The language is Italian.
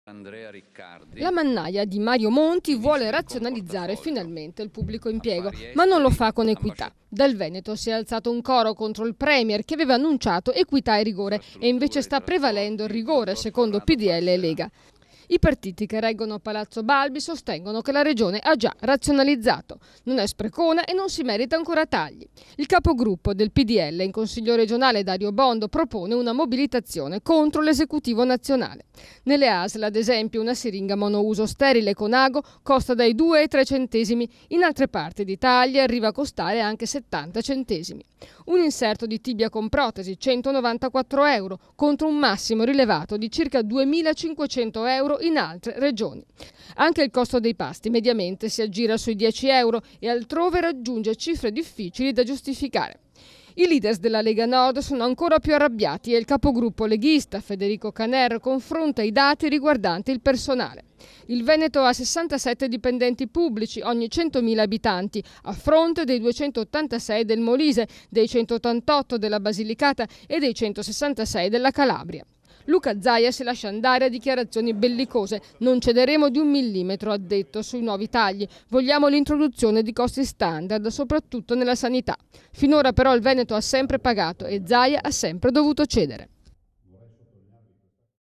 Andrea Riccardi. La mannaia di Mario Monti vuole razionalizzare finalmente il pubblico impiego, ma non lo fa con equità. Dal Veneto si è alzato un coro contro il Premier che aveva annunciato equità e rigore e invece sta prevalendo il rigore secondo PDL e Lega. I partiti che reggono Palazzo Balbi sostengono che la regione ha già razionalizzato, non è sprecona e non si merita ancora tagli. Il capogruppo del PDL in Consiglio regionale Dario Bondo propone una mobilitazione contro l'esecutivo nazionale. Nelle ASL, ad esempio, una siringa monouso sterile con ago costa dai 2 ai 3 centesimi, in altre parti d'Italia arriva a costare anche 70 centesimi. Un inserto di tibia con protesi, 194 euro, contro un massimo rilevato di circa 2.500 euro in altre regioni. Anche il costo dei pasti mediamente si aggira sui 10 euro e altrove raggiunge cifre difficili da giustificare. I leaders della Lega Nord sono ancora più arrabbiati e il capogruppo leghista Federico Caner confronta i dati riguardanti il personale. Il Veneto ha 67 dipendenti pubblici ogni 100.000 abitanti, a fronte dei 286 del Molise, dei 188 della Basilicata e dei 166 della Calabria. Luca Zaia si lascia andare a dichiarazioni bellicose. Non cederemo di un millimetro, ha detto, sui nuovi tagli. Vogliamo l'introduzione di costi standard, soprattutto nella sanità. Finora però il Veneto ha sempre pagato e Zaia ha sempre dovuto cedere.